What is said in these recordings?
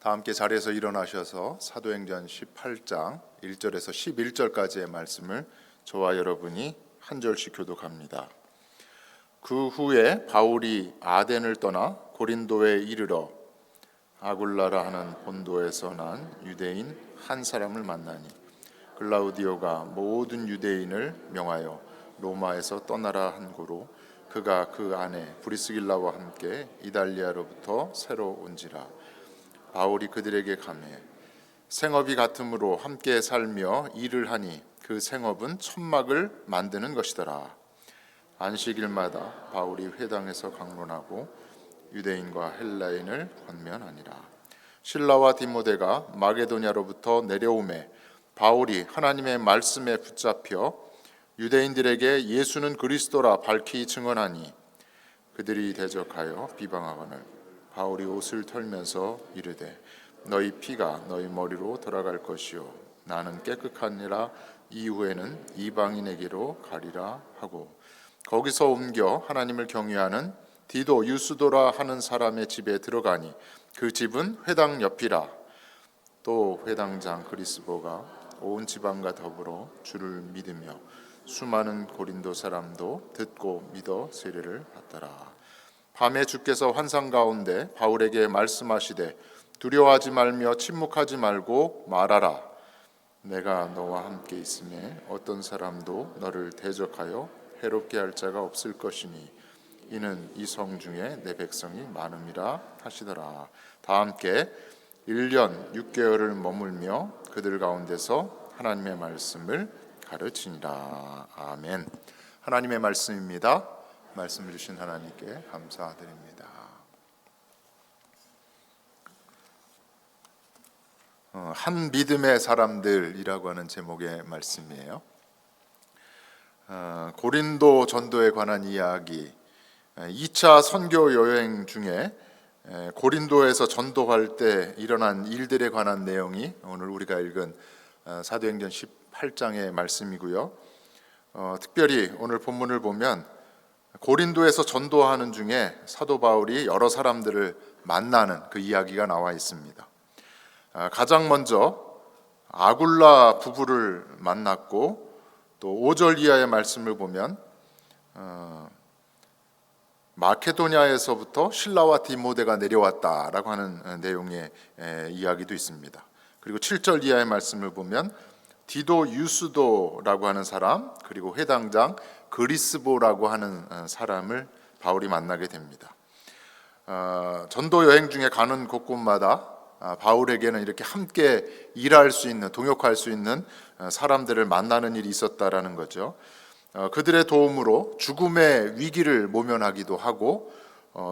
다 함께 자리에서 일어나셔서 사도행전 18장 1절에서 11절까지의 말씀을 저와 여러분이 한 절씩 교독합니다. 그 후에 바울이 아덴을 떠나 고린도에 이르러 아굴라라 하는 본도에서 난 유대인 한 사람을 만나니 글라우디오가 모든 유대인을 명하여 로마에서 떠나라 한 고로 그가 그 안에 브리스길라와 함께 이달리아로부터 새로 온지라. 바울이 그들에게 가매 생업이 같으므로 함께 살며 일을 하니 그 생업은 천막을 만드는 것이더라. 안식일마다 바울이 회당에서 강론하고 유대인과 헬라인을 권면하니라. 실라와 디모데가 마게도냐로부터 내려오매 바울이 하나님의 말씀에 붙잡혀 유대인들에게 예수는 그리스도라 밝히 증언하니 그들이 대적하여 비방하거늘 바울이 옷을 털면서 이르되 너희 피가 너희 머리로 돌아갈 것이요 나는 깨끗하니라. 이후에는 이방인에게로 가리라 하고 거기서 옮겨 하나님을 경외하는 디도 유스도라 하는 사람의 집에 들어가니 그 집은 회당 옆이라. 또 회당장 그리스보가 온 지방과 더불어 주를 믿으며 수많은 고린도 사람도 듣고 믿어 세례를 받더라. 밤에 주께서 환상 가운데 바울에게 말씀하시되 두려워하지 말며 침묵하지 말고 말하라. 내가 너와 함께 있음에 어떤 사람도 너를 대적하여 해롭게 할 자가 없을 것이니 이는 이 성 중에 내 백성이 많음이라 하시더라. 다 함께 1년 6개월을 머물며 그들 가운데서 하나님의 말씀을 가르치니라. 아멘. 하나님의 말씀입니다. 말씀을 주신 하나님께 감사드립니다. 한 믿음의 사람들이라고 하는 제목의 말씀이에요. 고린도 전도에 관한 이야기. 2차 선교 여행 중에 고린도에서 전도할 때 일어난 일들에 관한 내용이 오늘 우리가 읽은 사도행전 18장의 말씀이고요. 특별히 오늘 본문을 보면 고린도에서 전도하는 중에 사도 바울이 여러 사람들을 만나는 그 이야기가 나와 있습니다. 가장 먼저 아굴라 부부를 만났고 또 5절 이하의 말씀을 보면 마케도냐에서부터 실라와 디모데가 내려왔다라고 하는 내용의 이야기도 있습니다. 그리고 7절 이하의 말씀을 보면 디도 유스도라고 하는 사람 그리고 회당장 그리스보라고 하는 사람을 바울이 만나게 됩니다. 전도 여행 중에 가는 곳곳마다 바울에게는 이렇게 함께 일할 수 있는 동역할 수 있는 사람들을 만나는 일이 있었다라는 거죠. 그들의 도움으로 죽음의 위기를 모면하기도 하고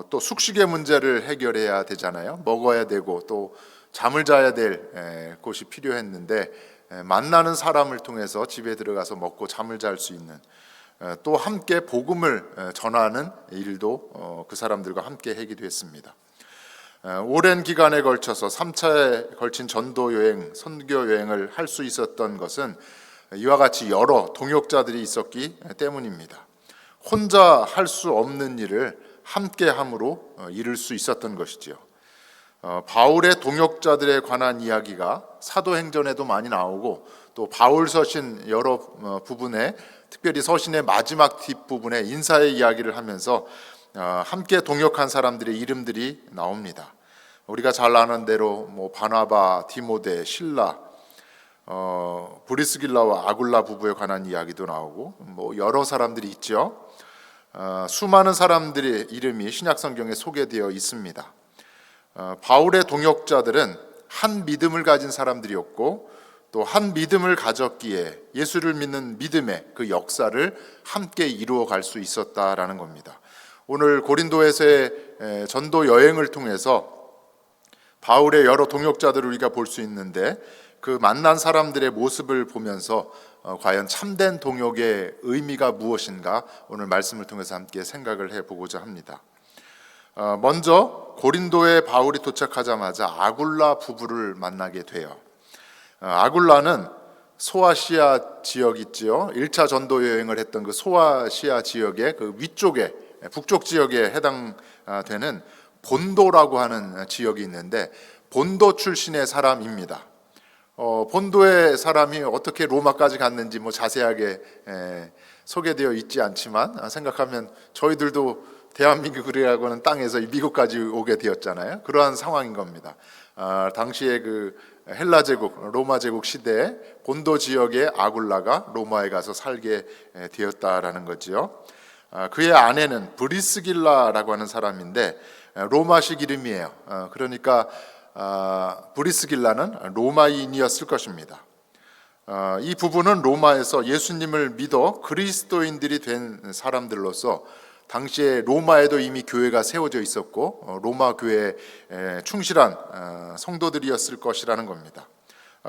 또 숙식의 문제를 해결해야 되잖아요. 먹어야 되고 또 잠을 자야 될 곳이 필요했는데 만나는 사람을 통해서 집에 들어가서 먹고 잠을 잘 수 있는 또 함께 복음을 전하는 일도 그 사람들과 함께 하기도 했습니다. 오랜 기간에 걸쳐서 3차에 걸친 전도 여행, 선교 여행을 할 수 있었던 것은 이와 같이 여러 동역자들이 있었기 때문입니다. 혼자 할 수 없는 일을 함께 함으로 이룰 수 있었던 것이죠. 바울의 동역자들에 관한 이야기가 사도행전에도 많이 나오고 또 바울 서신 여러 부분에 특별히 서신의 마지막 뒷부분에 인사의 이야기를 하면서 함께 동역한 사람들의 이름들이 나옵니다. 우리가 잘 아는 대로 바나바, 디모데, 실라, 브리스길라와 아굴라 부부에 관한 이야기도 나오고 여러 사람들이 있죠. 수많은 사람들의 이름이 신약성경에 소개되어 있습니다. 바울의 동역자들은 한 믿음을 가진 사람들이었고 또 한 믿음을 가졌기에 예수를 믿는 믿음의 그 역사를 함께 이루어 갈 수 있었다라는 겁니다. 오늘 고린도에서의 전도 여행을 통해서 바울의 여러 동역자들을 우리가 볼 수 있는데 그 만난 사람들의 모습을 보면서 과연 참된 동역의 의미가 무엇인가 오늘 말씀을 통해서 함께 생각을 해보고자 합니다. 먼저 고린도에 바울이 도착하자마자 아굴라 부부를 만나게 돼요. 아굴라는 소아시아 지역 있지요. 1차 전도 여행을 했던 그 소아시아 지역의 그 위쪽에 북쪽 지역에 해당되는 본도라고 하는 지역이 있는데 본도 출신의 사람입니다. 본도의 사람이 어떻게 로마까지 갔는지 뭐 자세하게 소개되어 있지 않지만 생각하면 저희들도 대한민국이라고 하는 땅에서 미국까지 오게 되었잖아요. 그러한 상황인 겁니다. 당시에 그 헬라 제국, 로마 제국 시대에 본도 지역의 아굴라가 로마에 가서 살게 되었다라는 거지요. 그의 아내는 브리스길라라고 하는 사람인데 로마식 이름이에요. 그러니까 브리스길라는 로마인이었을 것입니다. 이 부부는 로마에서 예수님을 믿어 그리스도인들이 된 사람들로서 당시에 로마에도 이미 교회가 세워져 있었고 로마 교회에 충실한 성도들이었을 것이라는 겁니다.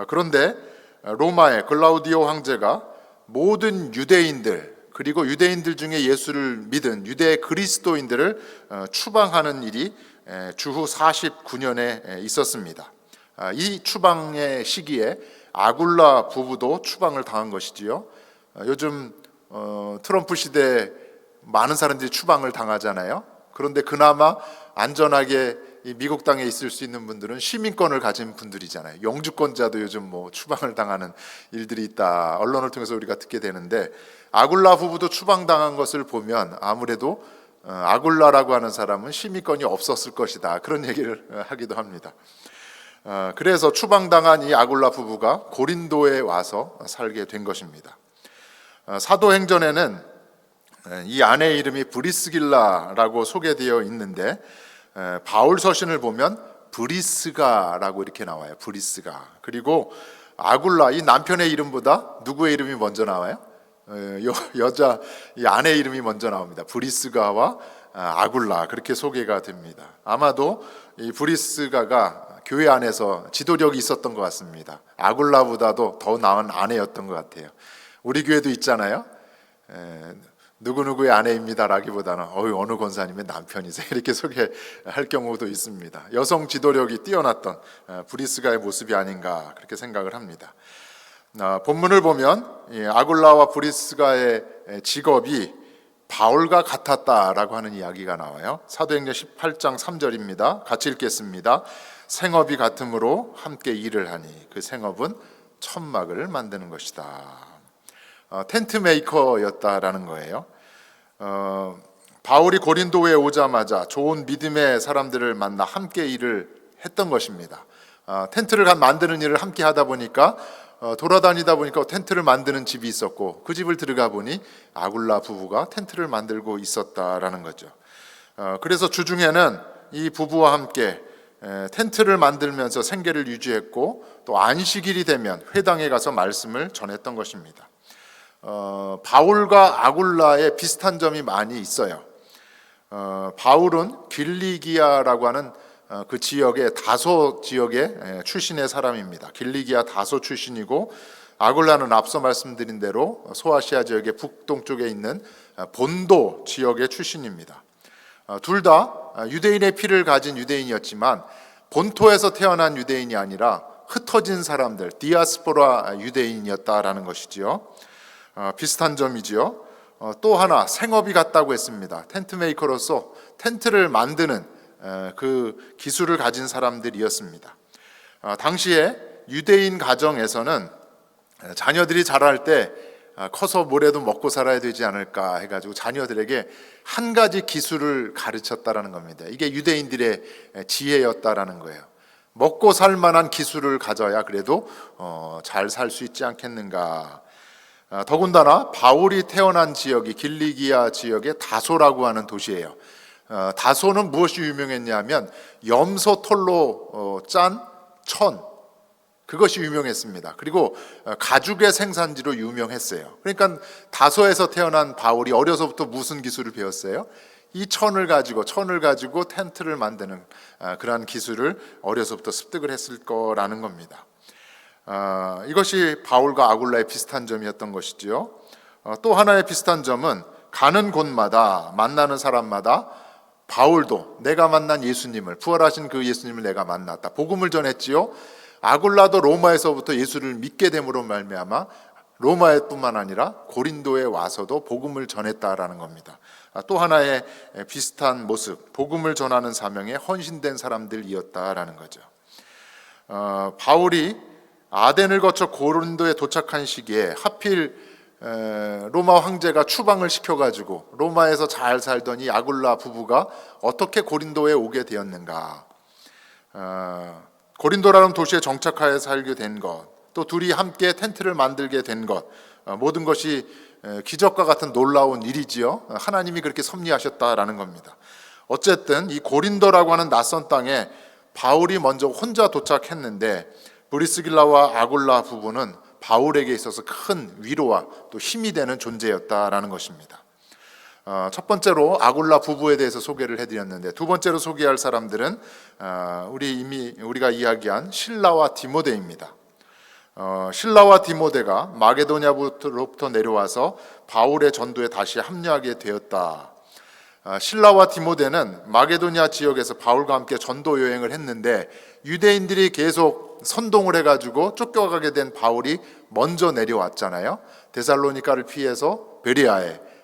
그런데 로마의 글라우디오 황제가 모든 유대인들 그리고 유대인들 중에 예수를 믿은 유대 그리스도인들을 추방하는 일이 주후 49년에 있었습니다. 이 추방의 시기에 아굴라 부부도 추방을 당한 것이지요. 요즘 트럼프 시대에 많은 사람들이 추방을 당하잖아요. 그런데 그나마 안전하게 이 미국 땅에 있을 수 있는 분들은 시민권을 가진 분들이잖아요. 영주권자도 요즘 뭐 추방을 당하는 일들이 있다. 언론을 통해서 우리가 듣게 되는데 아굴라 부부도 추방당한 것을 보면 아무래도 아굴라라고 하는 사람은 시민권이 없었을 것이다. 그런 얘기를 하기도 합니다. 그래서 추방당한 이 아굴라 부부가 고린도에 와서 살게 된 것입니다. 사도행전에는 이 아내의 이름이 브리스길라라고 소개되어 있는데 바울 서신을 보면 브리스가라고 이렇게 나와요. 브리스가. 그리고 아굴라 이 남편의 이름보다 누구의 이름이 먼저 나와요? 여자 이 아내의 이름이 먼저 나옵니다. 브리스가와 아굴라 그렇게 소개가 됩니다. 아마도 이 브리스가가 교회 안에서 지도력이 있었던 것 같습니다. 아굴라보다도 더 나은 아내였던 것 같아요. 우리 교회도 있잖아요. 누구누구의 아내입니다라기보다는 어느 권사님의 남편이세요 이렇게 소개할 경우도 있습니다. 여성 지도력이 뛰어났던 브리스가의 모습이 아닌가 그렇게 생각을 합니다. 본문을 보면 아굴라와 브리스가의 직업이 바울과 같았다라고 하는 이야기가 나와요. 사도행전 18장 3절입니다. 같이 읽겠습니다. 생업이 같으므로 함께 일을 하니 그 생업은 천막을 만드는 것이다. 텐트 메이커였다라는 거예요. 바울이 고린도에 오자마자 좋은 믿음의 사람들을 만나 함께 일을 했던 것입니다. 텐트를 만드는 일을 함께 하다 보니까 돌아다니다 보니까 텐트를 만드는 집이 있었고 그 집을 들어가 보니 아굴라 부부가 텐트를 만들고 있었다라는 거죠. 그래서 주중에는 이 부부와 함께 텐트를 만들면서 생계를 유지했고 또 안식일이 되면 회당에 가서 말씀을 전했던 것입니다. 바울과 아굴라의 비슷한 점이 많이 있어요. 바울은 길리기아라고 하는 그 지역의 다소 지역의 출신의 사람입니다. 길리기아 다소 출신이고 아굴라는 앞서 말씀드린 대로 소아시아 지역의 북동쪽에 있는 본도 지역의 출신입니다. 둘 다 유대인의 피를 가진 유대인이었지만 본토에서 태어난 유대인이 아니라 흩어진 사람들, 디아스포라 유대인이었다라는 것이지요. 비슷한 점이지요. 또 하나 생업이 같다고 했습니다. 텐트 메이커로서 텐트를 만드는 그 기술을 가진 사람들이었습니다. 당시에 유대인 가정에서는 자녀들이 자랄 때 커서 뭐래도 먹고 살아야 되지 않을까 해가지고 자녀들에게 한 가지 기술을 가르쳤다라는 겁니다. 이게 유대인들의 지혜였다라는 거예요. 먹고 살 만한 기술을 가져야 그래도 잘 살 수 있지 않겠는가. 더군다나 바울이 태어난 지역이 길리기아 지역의 다소라고 하는 도시예요. 다소는 무엇이 유명했냐면 염소 털로 짠 천, 그것이 유명했습니다. 그리고 가죽의 생산지로 유명했어요. 그러니까 다소에서 태어난 바울이 어려서부터 무슨 기술을 배웠어요? 이 천을 가지고 텐트를 만드는 그러한 기술을 어려서부터 습득을 했을 거라는 겁니다. 이것이 바울과 아굴라의 비슷한 점이었던 것이지요. 또 하나의 비슷한 점은 가는 곳마다 만나는 사람마다 바울도 내가 만난 예수님을, 부활하신 그 예수님을 내가 만났다, 복음을 전했지요. 아굴라도 로마에서부터 예수를 믿게 됨으로 말미암아 로마에뿐만 아니라 고린도에 와서도 복음을 전했다라는 겁니다. 또 하나의 비슷한 모습, 복음을 전하는 사명에 헌신된 사람들이었다라는 거죠. 바울이 아덴을 거쳐 고린도에 도착한 시기에 하필 로마 황제가 추방을 시켜가지고 로마에서 잘 살던 이 아굴라 부부가 어떻게 고린도에 오게 되었는가. 고린도라는 도시에 정착하여 살게 된 것, 또 둘이 함께 텐트를 만들게 된 것, 모든 것이 기적과 같은 놀라운 일이지요. 하나님이 그렇게 섭리하셨다라는 겁니다. 어쨌든 이 고린도라고 하는 낯선 땅에 바울이 먼저 혼자 도착했는데 브리스길라와 아굴라 부부는 바울에게 있어서 큰 위로와 또 힘이 되는 존재였다라는 것입니다. 첫 번째로 아굴라 부부에 대해서 소개를 해드렸는데, 두 번째로 소개할 사람들은 우리가 이야기한 실라와 디모데입니다. 실라와 디모데가 마게도냐로부터 내려와서 바울의 전도에 다시 합류하게 되었다. 실라와 디모데는 마게도냐 지역에서 바울과 함께 전도 여행을 했는데 유대인들이 계속 선동을 해가지고 쫓겨가게 된 바울이 먼저 내려왔잖아요. 데살로니가를 피해서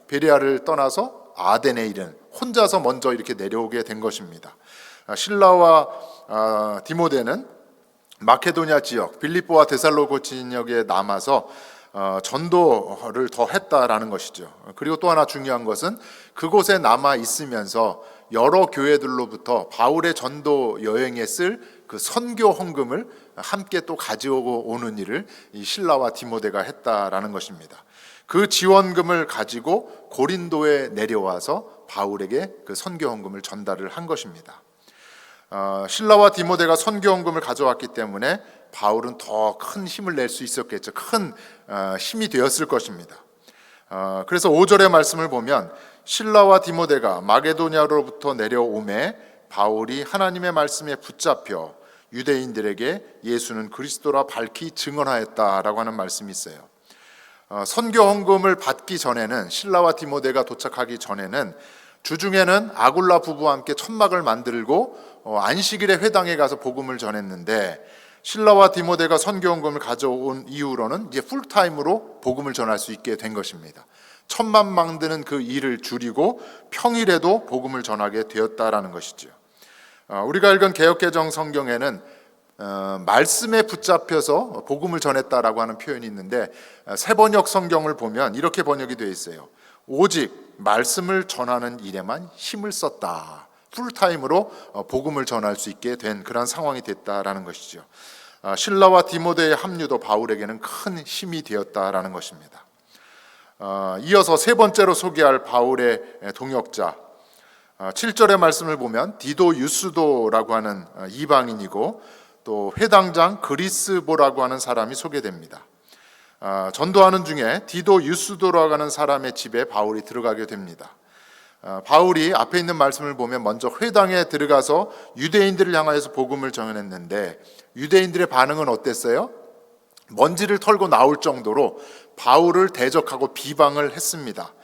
베레아를 떠나서 아덴에 이른 혼자서 먼저 이렇게 내려오게 된 것입니다. 실라와 디모데는 마케도냐 지역 빌립보와 데살로니가 지역에 남아서 전도를 더 했다라는 것이죠. 그리고 또 하나 중요한 것은 그곳에 남아 있으면서 여러 교회들로부터 바울의 전도 여행에 쓸 그 선교 헌금을 함께 또 가지고 오는 일을 이 실라와 디모데가 했다라는 것입니다. 그 지원금을 가지고 고린도에 내려와서 바울에게 그 선교 헌금을 전달을 한 것입니다. 실라와 디모데가 선교 헌금을 가져왔기 때문에 바울은 더 큰 힘을 낼 수 있었겠죠. 큰 힘이 되었을 것입니다. 그래서 5절의 말씀을 보면 실라와 디모데가 마게도냐로부터 내려오매 바울이 하나님의 말씀에 붙잡혀 유대인들에게 예수는 그리스도라 밝히 증언하였다라고 하는 말씀이 있어요. 선교 헌금을 받기 전에는, 실라와 디모데가 도착하기 전에는 주중에는 아굴라 부부와 함께 천막을 만들고 안식일에 회당에 가서 복음을 전했는데, 실라와 디모데가 선교 헌금을 가져온 이후로는 이제 풀타임으로 복음을 전할 수 있게 된 것입니다. 천막 만드는 그 일을 줄이고 평일에도 복음을 전하게 되었다라는 것이죠. 우리가 읽은 개역개정 성경에는 말씀에 붙잡혀서 복음을 전했다라고 하는 표현이 있는데, 새번역 성경을 보면 이렇게 번역이 되어 있어요. 오직 말씀을 전하는 일에만 힘을 썼다. 풀타임으로 복음을 전할 수 있게 된 그런 상황이 됐다라는 것이죠. 실라와 디모데의 합류도 바울에게는 큰 힘이 되었다라는 것입니다. 이어서 세 번째로 소개할 바울의 동역자, 7절의 말씀을 보면 디도 유스도라고 하는 이방인이고 또 회당장 그리스보라고 하는 사람이 소개됩니다. 전도하는 중에 디도 유스도라고 하는 사람의 집에 바울이 들어가게 됩니다. 바울이 앞에 있는 말씀을 보면 먼저 회당에 들어가서 유대인들을 향하여서 복음을 전했는데 유대인들의 반응은 어땠어요? 먼지를 털고 나올 정도로 바울을 대적하고 비방을 했습니다.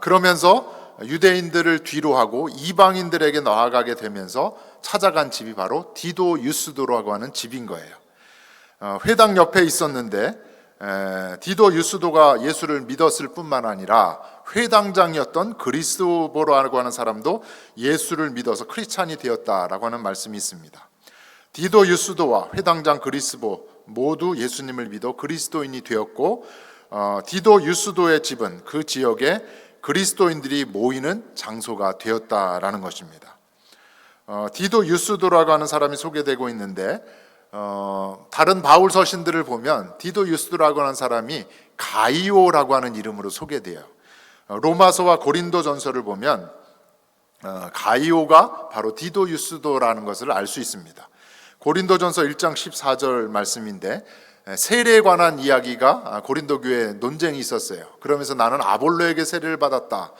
그러면서 유대인들을 뒤로 하고 이방인들에게 나아가게 되면서 찾아간 집이 바로 디도 유스도라고 하는 집인 거예요. 회당 옆에 있었는데 디도 유스도가 예수를 믿었을 뿐만 아니라 회당장이었던 그리스도라고 하는 사람도 예수를 믿어서 크리스찬이 되었다라고 하는 말씀이 있습니다. 디도 유스도와 회당장 그리스도 모두 예수님을 믿어 그리스도인이 되었고, 디도 유스도의 집은 그 지역에 그리스도인들이 모이는 장소가 되었다라는 것입니다. 디도 유스도라고 하는 사람이 소개되고 있는데, 다른 바울 서신들을 보면 디도 유스도라고 하는 사람이 가이오라고 하는 이름으로 소개돼요. 로마서와 고린도 전서를 보면 가이오가 바로 디도 유스도라는 것을 알 수 있습니다. 고린도 전서 1장 14절 말씀인데, 세례에 관한 이야기가 고린도 교회에 논쟁이 있었어요. 그러면서 나는 아볼로에게 세례를 받았다,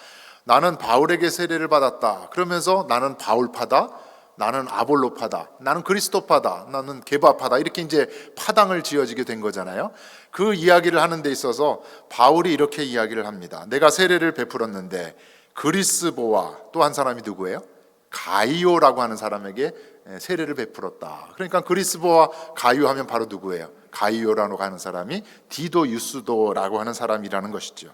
나는 바울에게 세례를 받았다, 그러면서 나는 바울파다, 나는 아볼로파다, 나는 그리스도파다, 나는 게바파다, 이렇게 이제 파당을 지어지게 된 거잖아요. 그 이야기를 하는 데 있어서 바울이 이렇게 이야기를 합니다. 내가 세례를 베풀었는데 그리스보와 또 한 사람이 누구예요? 가이오라고 하는 사람에게 세례를 베풀었다. 그러니까 그리스보와 가이오 하면 바로 누구예요? 가이오라고 하는 사람이 디도 유스도라고 하는 사람이라는 것이죠.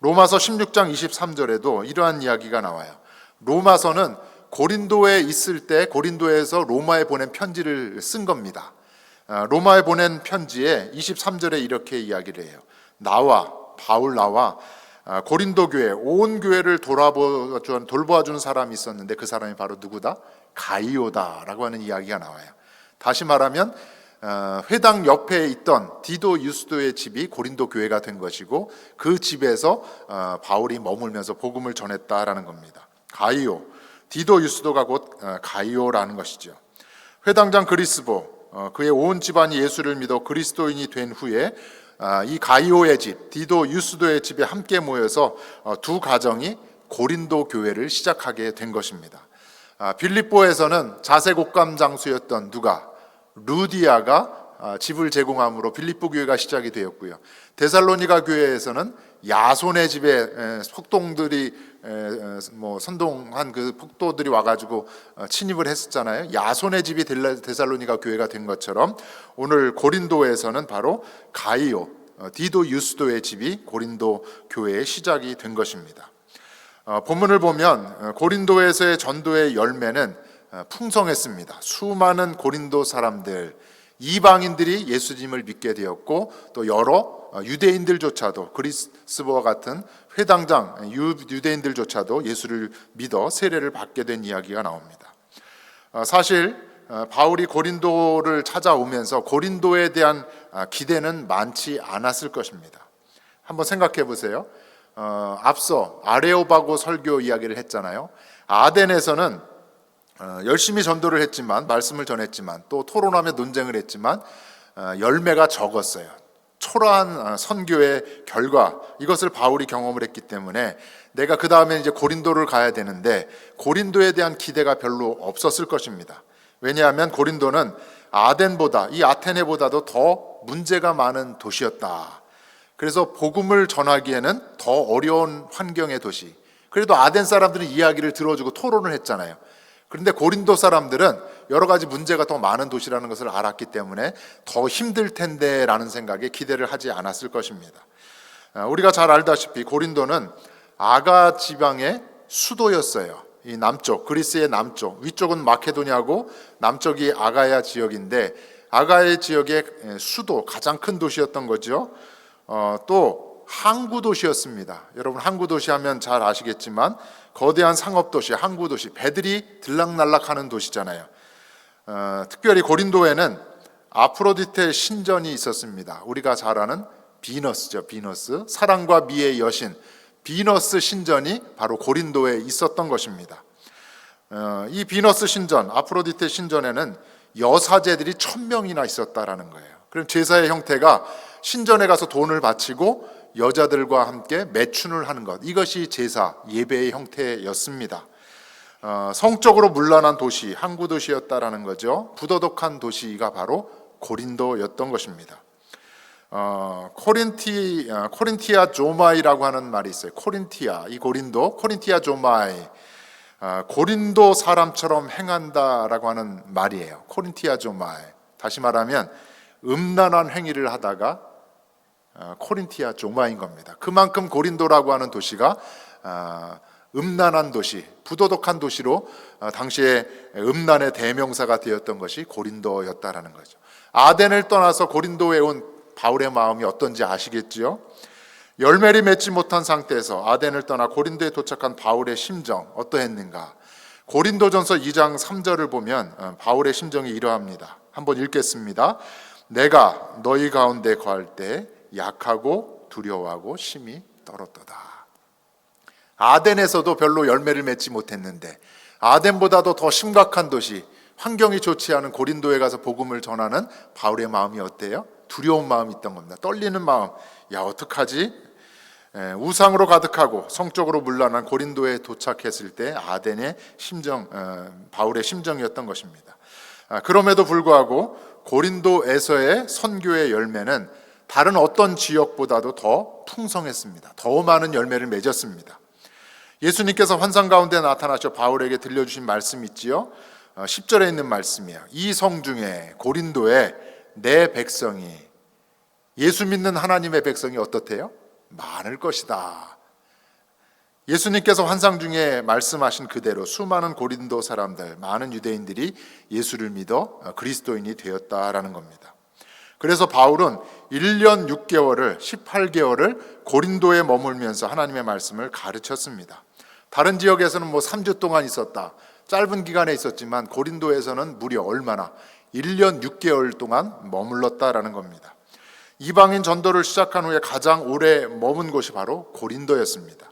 로마서 16장 23절에도 이러한 이야기가 나와요. 로마서는 고린도에 있을 때 고린도에서 로마에 보낸 편지를 쓴 겁니다. 로마에 보낸 편지에 23절에 이렇게 이야기를 해요. 바울 나와 고린도 교회 온 교회를 돌보아주는 사람이 있었는데 그 사람이 바로 누구다? 가이오다라고 하는 이야기가 나와요. 다시 말하면 회당 옆에 있던 디도 유스도의 집이 고린도 교회가 된 것이고 그 집에서 바울이 머물면서 복음을 전했다라는 겁니다. 가이오, 디도 유스도가 곧 가이오라는 것이죠. 회당장 그리스보, 그의 온 집안이 예수를 믿어 그리스도인이 된 후에 이 가이오의 집, 디도 유스도의 집에 함께 모여서 두 가정이 고린도 교회를 시작하게 된 것입니다. 빌립보에서는 자색 옷감 장수였던 루디아가 집을 제공함으로 빌립보 교회가 시작이 되었고요. 데살로니가 교회에서는 야손의 집에 폭동들이 선동한 그 폭도들이 와가지고 침입을 했었잖아요. 야손의 집이 데살로니가 교회가 된 것처럼 오늘 고린도에서는 바로 가이오, 디도 유스도의 집이 고린도 교회의 시작이 된 것입니다. 본문을 보면 고린도에서의 전도의 열매는 풍성했습니다. 수많은 고린도 사람들, 이방인들이 예수님을 믿게 되었고 또 여러 유대인들조차도 그리스보와 같은 회당장 유대인들조차도 예수를 믿어 세례를 받게 된 이야기가 나옵니다. 사실 바울이 고린도를 찾아오면서 고린도에 대한 기대는 많지 않았을 것입니다. 한번 생각해 보세요. 앞서 아레오바고 설교 이야기를 했잖아요. 아덴에서는 열심히 전도를 했지만, 말씀을 전했지만, 또 토론하며 논쟁을 했지만 열매가 적었어요. 초라한 선교의 결과, 이것을 바울이 경험을 했기 때문에 내가 그 다음에 이제 고린도를 가야 되는데 고린도에 대한 기대가 별로 없었을 것입니다. 왜냐하면 고린도는 아덴보다, 이 아테네보다도 더 문제가 많은 도시였다. 그래서 복음을 전하기에는 더 어려운 환경의 도시. 그래도 아덴 사람들은 이야기를 들어주고 토론을 했잖아요. 그런데 고린도 사람들은 여러 가지 문제가 더 많은 도시라는 것을 알았기 때문에 더 힘들 텐데 라는 생각에 기대를 하지 않았을 것입니다. 우리가 잘 알다시피 고린도는 아가 지방의 수도였어요. 이 남쪽, 그리스의 남쪽, 위쪽은 마케도니아고 남쪽이 아가야 지역인데 아가야 지역의 수도, 가장 큰 도시였던 거죠. 또 항구 도시였습니다. 여러분 항구 도시 하면 잘 아시겠지만 거대한 상업 도시, 항구 도시, 배들이 들락날락하는 도시잖아요. 특별히 고린도에는 아프로디테 신전이 있었습니다. 우리가 잘 아는 비너스죠. 비너스, 사랑과 미의 여신 비너스 신전이 바로 고린도에 있었던 것입니다. 이 비너스 신전, 아프로디테 신전에는 여사제들이 1000명이나 있었다라는 거예요. 그럼 제사의 형태가 신전에 가서 돈을 바치고 여자들과 함께 매춘을 하는 것, 이것이 제사, 예배의 형태였습니다. 성적으로 문란한 도시, 항구 도시였다라는 거죠. 부도덕한 도시가 바로 고린도였던 것입니다. 코린티아 조마이라고 하는 말이 있어요. 코린티아, 이 고린도, 코린티아 조마이, 고린도 사람처럼 행한다라고 하는 말이에요. 코린티아 조마이. 다시 말하면 음란한 행위를 하다가 코린티아 조마인 겁니다. 그만큼 고린도라고 하는 도시가 음란한 도시, 부도덕한 도시로 당시에 음란의 대명사가 되었던 것이 고린도였다라는 거죠. 아덴을 떠나서 고린도에 온 바울의 마음이 어떤지 아시겠지요? 열매를 맺지 못한 상태에서 아덴을 떠나 고린도에 도착한 바울의 심정 어떠했는가? 고린도전서 2장 3절을 보면 바울의 심정이 이러합니다. 한번 읽겠습니다. 내가 너희 가운데 거할 때 약하고 두려워하고 심히 떨었도다. 아덴에서도 별로 열매를 맺지 못했는데 아덴보다도 더 심각한 도시, 환경이 좋지 않은 고린도에 가서 복음을 전하는 바울의 마음이 어때요? 두려운 마음이 있던 겁니다. 떨리는 마음. 야, 어떡하지? 우상으로 가득하고 성적으로 문란한 고린도에 도착했을 때 아덴의 심정, 바울의 심정이었던 것입니다. 그럼에도 불구하고 고린도에서의 선교의 열매는 다른 어떤 지역보다도 더 풍성했습니다. 더 많은 열매를 맺었습니다. 예수님께서 환상 가운데 나타나셔 바울에게 들려주신 말씀 있지요. 10절에 있는 말씀이에요. 이 성 중에 고린도에 내 백성이, 예수 믿는 하나님의 백성이 어떻대요? 많을 것이다. 예수님께서 환상 중에 말씀하신 그대로 수많은 고린도 사람들, 많은 유대인들이 예수를 믿어 그리스도인이 되었다라는 겁니다. 그래서 바울은 1년 6개월을 18개월을 고린도에 머물면서 하나님의 말씀을 가르쳤습니다. 다른 지역에서는 3주 동안 있었다, 짧은 기간에 있었지만 고린도에서는 무려 얼마나 1년 6개월 동안 머물렀다라는 겁니다. 이방인 전도를 시작한 후에 가장 오래 머문 곳이 바로 고린도였습니다.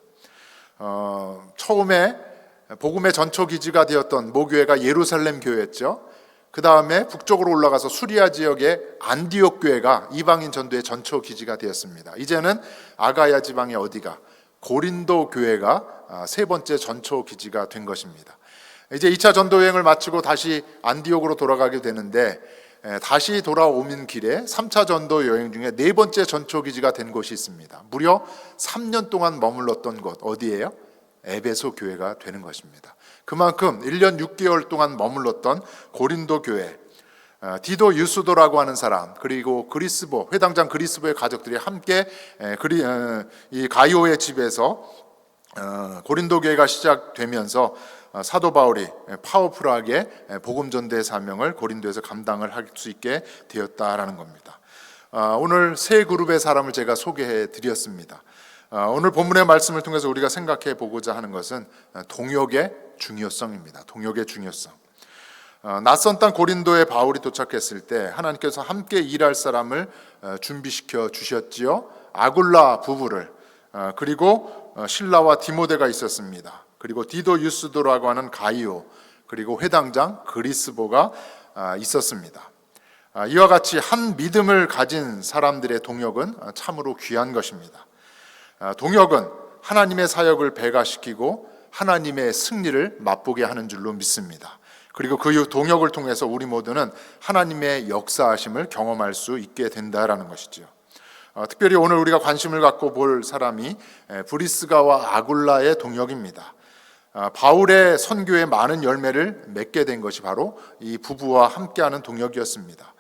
처음에 복음의 전초 기지가 되었던 모교회가 예루살렘 교회였죠. 그 다음에 북쪽으로 올라가서 수리아 지역의 안디옥 교회가 이방인 전도의 전초 기지가 되었습니다. 이제는 아가야 지방의 어디가 고린도 교회가 세 번째 전초 기지가 된 것입니다. 이제 2차 전도 여행을 마치고 다시 안디옥으로 돌아가게 되는데, 다시 돌아오는 길에 3차 전도 여행 중에 네 번째 전초 기지가 된 곳이 있습니다. 무려 3년 동안 머물렀던 곳, 어디예요? 에베소 교회가 되는 것입니다. 그만큼 1년 6개월 동안 머물렀던 고린도 교회, 디도 유스도라고 하는 사람, 그리고 그리스보, 회당장 그리스보의 가족들이 함께 이 가이오의 집에서 고린도 교회가 시작되면서 사도 바울이 파워풀하게 복음 전도의 사명을 고린도에서 감당을 할 수 있게 되었다라는 겁니다. 오늘 세 그룹의 사람을 제가 소개해 드렸습니다. 오늘 본문의 말씀을 통해서 우리가 생각해 보고자 하는 것은 동역의 중요성입니다. 동역의 중요성. 낯선 땅 고린도에 바울이 도착했을 때 하나님께서 함께 일할 사람을 준비시켜 주셨지요. 아굴라 부부를, 그리고 실라와 디모데가 있었습니다. 그리고 디도 유스도라고 하는 가이오, 그리고 회당장 그리스보가 있었습니다. 이와 같이 한 믿음을 가진 사람들의 동역은 참으로 귀한 것입니다. 동역은 하나님의 사역을 배가시키고 하나님의 승리를 맛보게 하는 줄로 믿습니다. 그리고 그 동역을 통해서 우리 모두는 하나님의 역사하심을 경험할 수 있게 된다라는 것이죠. 특별히 오늘 우리가 관심을 갖고 볼 사람이 브리스가와 아굴라의 동역입니다. 바울의 선교에 많은 열매를 맺게 된 것이 바로 이 부부와 함께하는 동역이었습니다.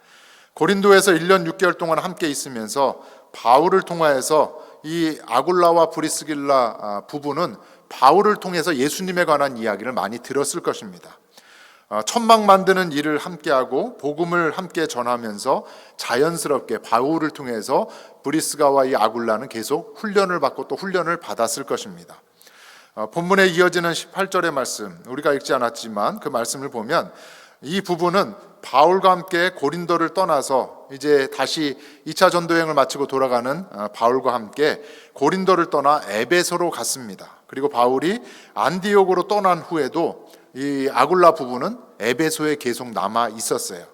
고린도에서 1년 6개월 동안 함께 있으면서 바울을 통하여서 이 아굴라와 브리스길라 부부는 바울을 통해서 예수님에 관한 이야기를 많이 들었을 것입니다. 천막 만드는 일을 함께하고 복음을 함께 전하면서 자연스럽게 바울을 통해서 브리스가와 이 아굴라는 계속 훈련을 받고 또 훈련을 받았을 것입니다. 본문에 이어지는 18절의 말씀, 우리가 읽지 않았지만 그 말씀을 보면 이 부부는 바울과 함께 고린도를 떠나서 이제 다시 2차 전도여행을 마치고 돌아가는 바울과 함께 고린도를 떠나 에베소로 갔습니다. 그리고 바울이 안디옥으로 떠난 후에도 이 아굴라 부부는 에베소에 계속 남아 있었어요.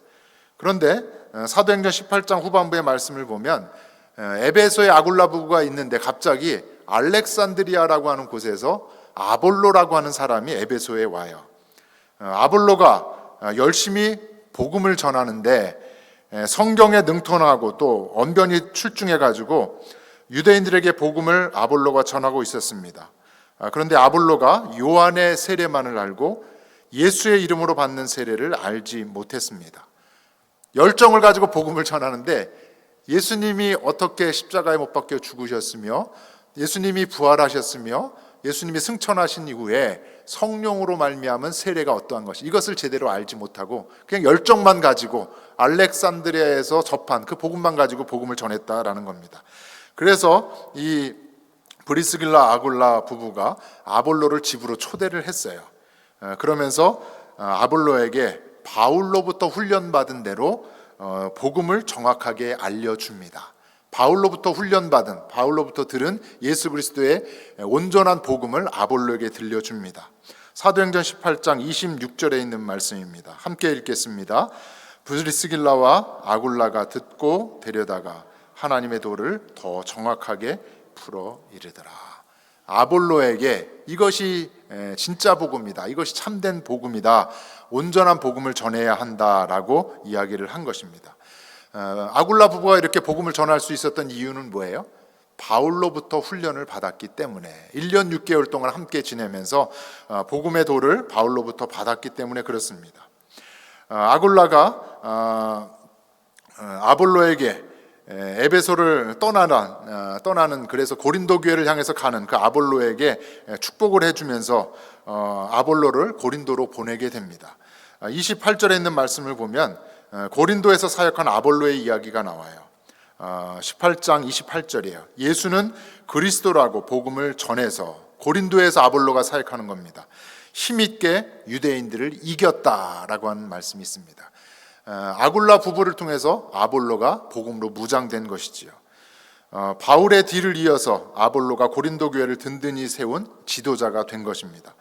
그런데 사도행전 18장 후반부의 말씀을 보면 에베소에 아굴라 부부가 있는데 갑자기 알렉산드리아라고 하는 곳에서 아볼로라고 하는 사람이 에베소에 와요. 아볼로가 열심히 복음을 전하는데 성경에 능통하고 또 언변이 출중해가지고 유대인들에게 복음을 아볼로가 전하고 있었습니다. 그런데 아볼로가 요한의 세례만을 알고 예수의 이름으로 받는 세례를 알지 못했습니다. 열정을 가지고 복음을 전하는데 예수님이 어떻게 십자가에 못 박혀 죽으셨으며 예수님이 부활하셨으며 예수님이 승천하신 이후에 성령으로 말미암은 세례가 어떠한 것이, 이것을 제대로 알지 못하고 그냥 열정만 가지고 알렉산드리아에서 접한 그 복음만 가지고 복음을 전했다라는 겁니다. 그래서 이 브리스길라 아굴라 부부가 아볼로를 집으로 초대를 했어요. 그러면서 아볼로에게 바울로부터 훈련받은 대로 복음을 정확하게 알려줍니다. 바울로부터 훈련받은, 바울로부터 들은 예수 그리스도의 온전한 복음을 아볼로에게 들려줍니다. 사도행전 18장 26절에 있는 말씀입니다. 함께 읽겠습니다. 브리스길라와 아굴라가 듣고 데려다가 하나님의 도를 더 정확하게 풀어 이르더라. 아볼로에게 이것이 진짜 복음이다, 이것이 참된 복음이다, 온전한 복음을 전해야 한다라고 이야기를 한 것입니다. 아굴라 부부가 이렇게 복음을 전할 수 있었던 이유는 뭐예요? 바울로부터 훈련을 받았기 때문에, 1년 6개월 동안 함께 지내면서 복음의 도를 바울로부터 받았기 때문에 그렇습니다. 아굴라가 아볼로에게 에베소를 떠나는 그래서 고린도 교회를 향해서 가는 그 아볼로에게 축복을 해주면서 아볼로를 고린도로 보내게 됩니다. 28절에 있는 말씀을 보면 고린도에서 사역한 아볼로의 이야기가 나와요. 18장 28절이에요. 예수는 그리스도라고 복음을 전해서 고린도에서 아볼로가 사역하는 겁니다. 힘있게 유대인들을 이겼다라고 하는 말씀이 있습니다. 아굴라 부부를 통해서 아볼로가 복음으로 무장된 것이지요. 바울의 뒤를 이어서 아볼로가 고린도 교회를 든든히 세운 지도자가 된 것입니다.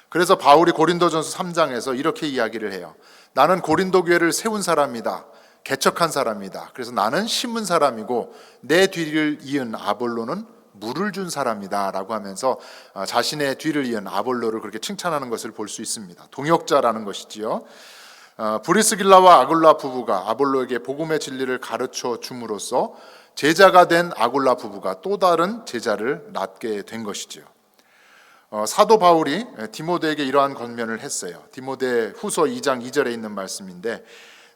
그래서 바울이 고린도전서 3장에서 이렇게 이야기를 해요. 나는 고린도 교회를 세운 사람이다. 개척한 사람이다. 그래서 나는 심은 사람이고 내 뒤를 이은 아볼로는 물을 준 사람이다 라고 하면서 자신의 뒤를 이은 아볼로를 그렇게 칭찬하는 것을 볼 수 있습니다. 동역자라는 것이지요. 브리스길라와 아굴라 부부가 아볼로에게 복음의 진리를 가르쳐 줌으로써 제자가 된 아굴라 부부가 또 다른 제자를 낳게 된 것이지요. 사도 바울이 디모데에게 이러한 권면을 했어요. 디모데 후서 2장 2절에 있는 말씀인데,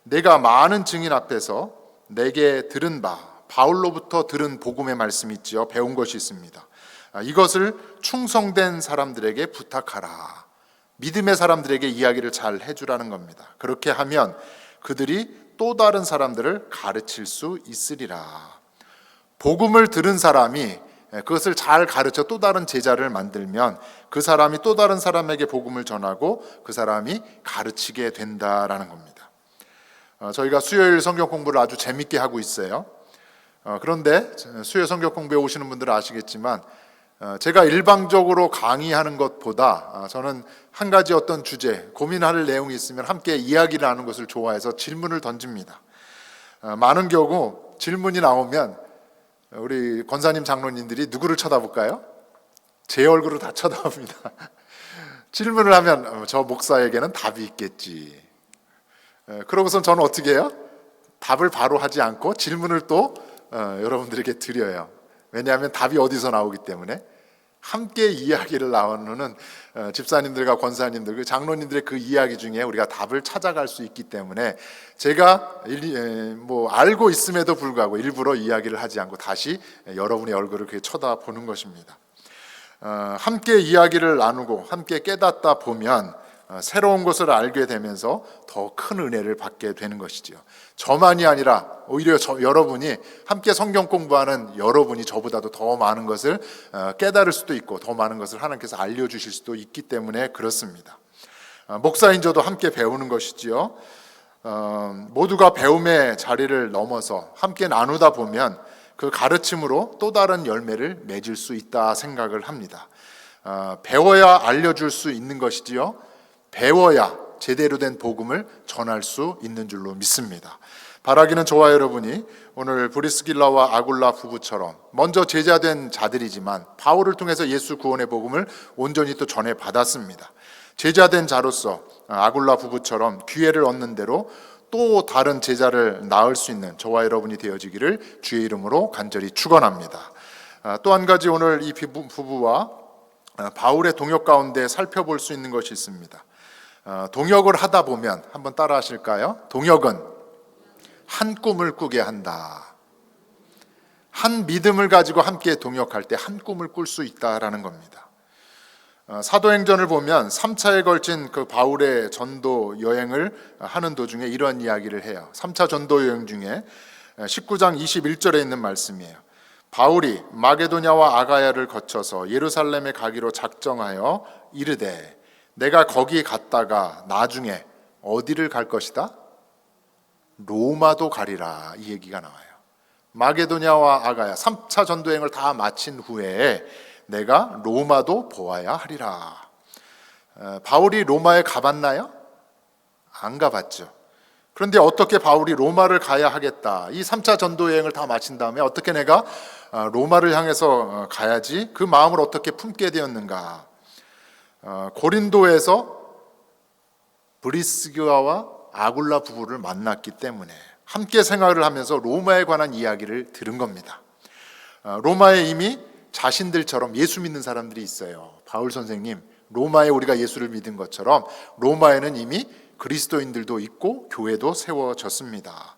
내가 많은 증인 앞에서 내게 들은 바, 바울로부터 들은 복음의 말씀이 있지요. 배운 것이 있습니다. 이것을 충성된 사람들에게 부탁하라. 믿음의 사람들에게 이야기를 잘 해주라는 겁니다. 그렇게 하면 그들이 또 다른 사람들을 가르칠 수 있으리라. 복음을 들은 사람이 그것을 잘 가르쳐 또 다른 제자를 만들면 그 사람이 또 다른 사람에게 복음을 전하고 그 사람이 가르치게 된다라는 겁니다. 저희가 수요일 성경 공부를 아주 재밌게 하고 있어요. 그런데 수요일 성경 공부에 오시는 분들은 아시겠지만 제가 일방적으로 강의하는 것보다 저는 한 가지 어떤 주제, 고민할 내용이 있으면 함께 이야기를 하는 것을 좋아해서 질문을 던집니다. 많은 경우 질문이 나오면 우리 권사님 장로님들이 누구를 쳐다볼까요? 제 얼굴을 다 쳐다봅니다. 질문을 하면 저 목사에게는 답이 있겠지. 그러고선 저는 어떻게 해요? 답을 바로 하지 않고 질문을 또 여러분들에게 드려요. 왜냐하면 답이 어디서 나오기 때문에. 함께 이야기를 나누는 집사님들과 권사님들, 그 장로님들의 그 이야기 중에 우리가 답을 찾아갈 수 있기 때문에 제가 알고 있음에도 불구하고 일부러 이야기를 하지 않고 다시 여러분의 얼굴을 그렇게 쳐다보는 것입니다. 함께 이야기를 나누고 함께 깨닫다 보면 새로운 것을 알게 되면서 더 큰 은혜를 받게 되는 것이지요. 저만이 아니라 오히려 여러분이 함께 성경 공부하는 여러분이 저보다도 더 많은 것을 깨달을 수도 있고 더 많은 것을 하나님께서 알려주실 수도 있기 때문에 그렇습니다. 목사인 저도 함께 배우는 것이지요. 모두가 배움의 자리를 넘어서 함께 나누다 보면 그 가르침으로 또 다른 열매를 맺을 수 있다 생각을 합니다. 배워야 알려줄 수 있는 것이지요. 배워야 제대로 된 복음을 전할 수 있는 줄로 믿습니다. 바라기는 저와 여러분이 오늘 브리스길라와 아굴라 부부처럼 먼저 제자된 자들이지만 바울을 통해서 예수 구원의 복음을 온전히 또 전해 받았습니다. 제자된 자로서 아굴라 부부처럼 기회를 얻는 대로 또 다른 제자를 낳을 수 있는 저와 여러분이 되어지기를 주의 이름으로 간절히 축원합니다. 또 한 가지 오늘 이 부부와 바울의 동역 가운데 살펴볼 수 있는 것이 있습니다. 동역을 하다 보면 한번 따라 하실까요? 동역은 한 꿈을 꾸게 한다. 한 믿음을 가지고 함께 동역할 때 한 꿈을 꿀 수 있다라는 겁니다. 사도행전을 보면 3차에 걸친 그 바울의 전도 여행을 하는 도중에 이런 이야기를 해요. 3차 전도 여행 중에 19장 21절에 있는 말씀이에요. 바울이 마게도냐와 아가야를 거쳐서 예루살렘에 가기로 작정하여 이르되 내가 거기 갔다가 나중에 어디를 갈 것이다? 로마도 가리라. 이 얘기가 나와요. 마게도냐와 아가야 3차 전도행을 다 마친 후에 내가 로마도 보아야 하리라. 바울이 로마에 가봤나요? 안 가봤죠. 그런데 어떻게 바울이 로마를 가야 하겠다. 이 3차 전도여행을 다 마친 다음에 어떻게 내가 로마를 향해서 가야지 그 마음을 어떻게 품게 되었는가. 고린도에서 브리스기와와 아굴라 부부를 만났기 때문에 함께 생활을 하면서 로마에 관한 이야기를 들은 겁니다. 로마에 이미 자신들처럼 예수 믿는 사람들이 있어요. 바울 선생님, 로마에 우리가 예수를 믿은 것처럼 로마에는 이미 그리스도인들도 있고 교회도 세워졌습니다.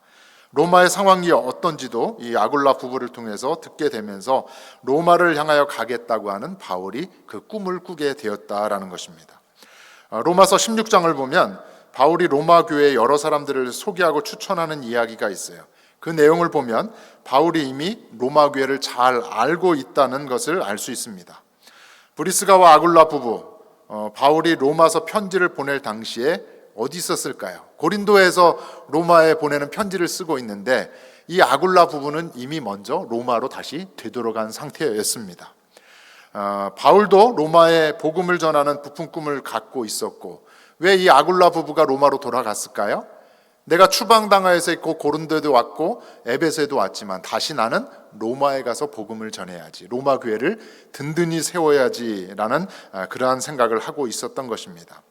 로마의 상황이 어떤지도 이 아굴라 부부를 통해서 듣게 되면서 로마를 향하여 가겠다고 하는 바울이 그 꿈을 꾸게 되었다라는 것입니다. 로마서 16장을 보면 바울이 로마 교회의 여러 사람들을 소개하고 추천하는 이야기가 있어요. 그 내용을 보면 바울이 이미 로마 교회를 잘 알고 있다는 것을 알 수 있습니다. 브리스가와 아굴라 부부, 바울이 로마서 편지를 보낼 당시에 어디 있었을까요? 고린도에서 로마에 보내는 편지를 쓰고 있는데 이 아굴라 부부는 이미 먼저 로마로 다시 되돌아간 상태였습니다. 바울도 로마에 복음을 전하는 부푼 꿈을 갖고 있었고, 왜 이 아굴라 부부가 로마로 돌아갔을까요? 내가 추방당하여서 있고 고린도에도 왔고 에베소에도 왔지만 다시 나는 로마에 가서 복음을 전해야지, 로마 교회를 든든히 세워야지라는 그러한 생각을 하고 있었던 것입니다.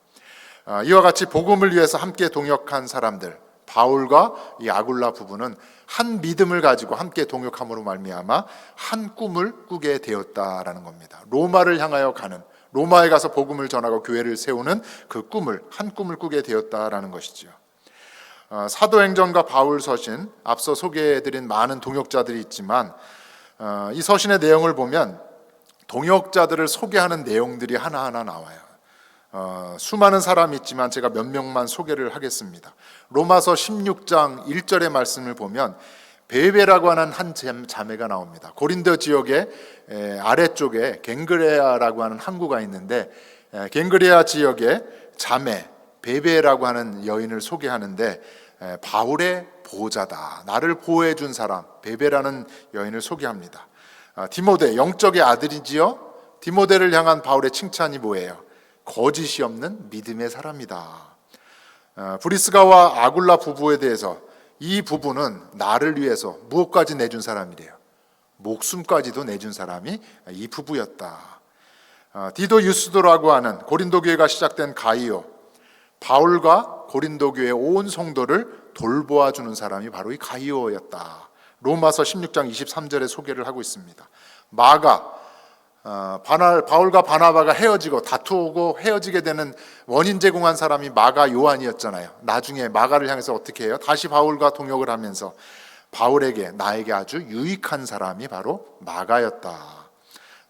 이와 같이 복음을 위해서 함께 동역한 사람들, 바울과 이 아굴라 부부는 한 믿음을 가지고 함께 동역함으로 말미암아 한 꿈을 꾸게 되었다라는 겁니다. 로마를 향하여 가는, 로마에 가서 복음을 전하고 교회를 세우는 그 꿈을, 한 꿈을 꾸게 되었다라는 것이죠. 사도행전과 바울 서신, 앞서 소개해드린 많은 동역자들이 있지만 이 서신의 내용을 보면 동역자들을 소개하는 내용들이 하나하나 나와요. 수많은 사람이 있지만 제가 몇 명만 소개를 하겠습니다. 로마서 16장 1절의 말씀을 보면 베베라고 하는 한 자매가 나옵니다. 고린도 지역의 아래쪽에 갱그레아라고 하는 항구가 있는데 갱그레아 지역의 자매 베베라고 하는 여인을 소개하는데 바울의 보호자다, 나를 보호해 준 사람 베베라는 여인을 소개합니다. 디모데, 영적의 아들이지요. 디모데를 향한 바울의 칭찬이 뭐예요? 거짓이 없는 믿음의 사람이다. 브리스가와 아굴라 부부에 대해서 이 부부는 나를 위해서 무엇까지 내준 사람이래요? 목숨까지도 내준 사람이 이 부부였다. 디도 유스도라고 하는 고린도 교회가 시작된 가이오, 바울과 고린도 교회 온 성도를 돌보아 주는 사람이 바로 이 가이오였다. 로마서 16장 23절에 소개를 하고 있습니다. 마가, 바울과 바나바가 헤어지고 다투고 헤어지게 되는 원인 제공한 사람이 마가 요한이었잖아요. 나중에 마가를 향해서 어떻게 해요? 다시 바울과 동역을 하면서 바울에게, 나에게 아주 유익한 사람이 바로 마가였다.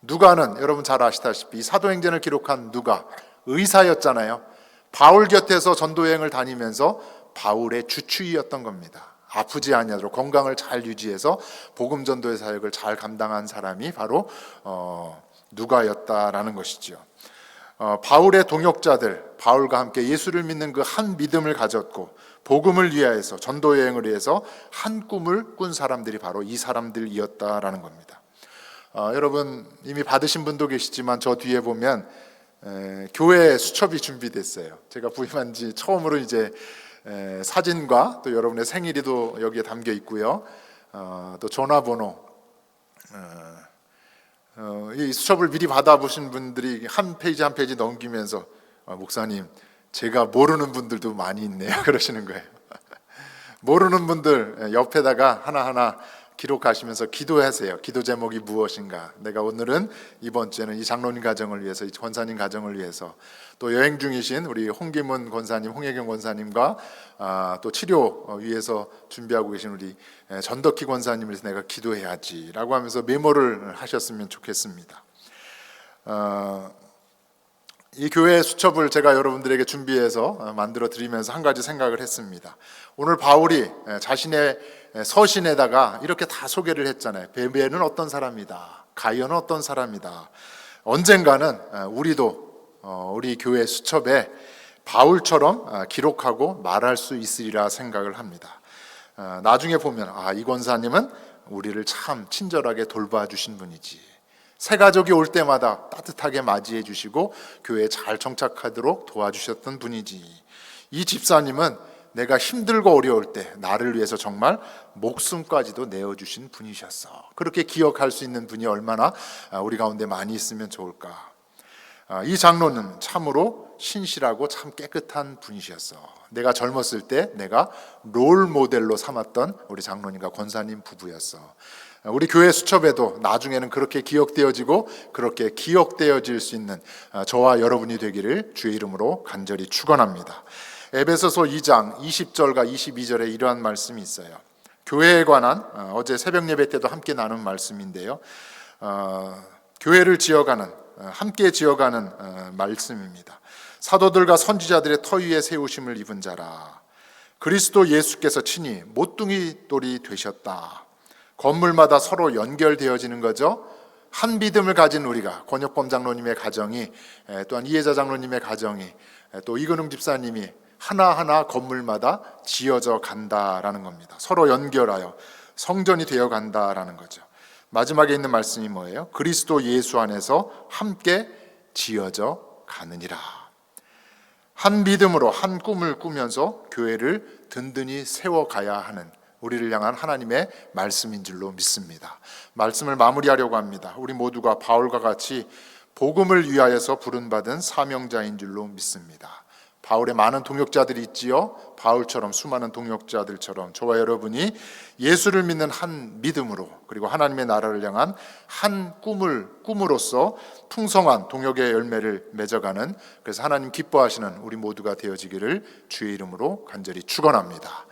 누가는 여러분 잘 아시다시피 사도행전을 기록한 누가 의사였잖아요. 바울 곁에서 전도여행을 다니면서 바울의 주치의였던 겁니다. 아프지 아니하도록 건강을 잘 유지해서 복음 전도의 사역을 잘 감당한 사람이 바로 누가였다라는 것이죠. 바울의 동역자들, 바울과 함께 예수를 믿는 그 한 믿음을 가졌고 복음을 위하여서, 전도 여행을 위해서 한 꿈을 꾼 사람들이 바로 이 사람들이었다라는 겁니다. 여러분 이미 받으신 분도 계시지만 저 뒤에 보면 교회 수첩이 준비됐어요. 제가 부임한 지 처음으로 이제 사진과 또 여러분의 생일이도 여기에 담겨 있고요. 또 전화번호, 이 수첩을 미리 받아보신 분들이 한 페이지 한 페이지 넘기면서 목사님, 제가 모르는 분들도 많이 있네요 그러시는 거예요. 모르는 분들 옆에다가 하나하나 기록하시면서 기도하세요. 기도 제목이 무엇인가? 내가 오늘은 이번 주에는 이 장로님 가정을 위해서, 이 권사님 가정을 위해서, 또 여행 중이신 우리 홍기문 권사님, 홍혜경 권사님과 또 치료 위해서 준비하고 계신 우리 전덕희 권사님을 위해서 내가 기도해야지라고 하면서 메모를 하셨으면 좋겠습니다. 이 교회 수첩을 제가 여러분들에게 준비해서 만들어 드리면서 한 가지 생각을 했습니다. 오늘 바울이 자신의 서신에다가 이렇게 다 소개를 했잖아요. 베베는 어떤 사람이다, 가이오는 어떤 사람이다. 언젠가는 우리도 우리 교회 수첩에 바울처럼 기록하고 말할 수 있으리라 생각을 합니다. 나중에 보면 이 권사님은 우리를 참 친절하게 돌봐주신 분이지, 새 가족이 올 때마다 따뜻하게 맞이해 주시고 교회에 잘 정착하도록 도와주셨던 분이지, 이 집사님은 내가 힘들고 어려울 때 나를 위해서 정말 목숨까지도 내어주신 분이셨어. 그렇게 기억할 수 있는 분이 얼마나 우리 가운데 많이 있으면 좋을까. 이 장로는 참으로 신실하고 참 깨끗한 분이셨어. 내가 젊었을 때 내가 롤 모델로 삼았던 우리 장로님과 권사님 부부였어. 우리 교회 수첩에도 나중에는 그렇게 기억되어지고 그렇게 기억되어질 수 있는 저와 여러분이 되기를 주의 이름으로 간절히 축원합니다. 에베소서 2장 20절과 22절에 이러한 말씀이 있어요. 교회에 관한 어제 새벽 예배 때도 함께 나눈 말씀인데요. 교회를 지어가는, 함께 지어가는 말씀입니다. 사도들과 선지자들의 터 위에 세우심을 입은 자라. 그리스도 예수께서 친히 모퉁이 돌이 되셨다. 건물마다 서로 연결되어지는 거죠. 한 믿음을 가진 우리가, 권혁범 장로님의 가정이, 또한 이혜자 장로님의 가정이, 또 이근웅 집사님이 하나하나 건물마다 지어져 간다라는 겁니다. 서로 연결하여 성전이 되어 간다라는 거죠. 마지막에 있는 말씀이 뭐예요? 그리스도 예수 안에서 함께 지어져 가느니라. 한 믿음으로 한 꿈을 꾸면서 교회를 든든히 세워가야 하는 우리를 향한 하나님의 말씀인 줄로 믿습니다. 말씀을 마무리하려고 합니다. 우리 모두가 바울과 같이 복음을 위하여서 부름받은 사명자인 줄로 믿습니다. 바울의 많은 동역자들이 있지요. 바울처럼 수많은 동역자들처럼 저와 여러분이 예수를 믿는 한 믿음으로, 그리고 하나님의 나라를 향한 한 꿈으로써 풍성한 동역의 열매를 맺어가는, 그래서 하나님 기뻐하시는 우리 모두가 되어지기를 주의 이름으로 간절히 축원합니다.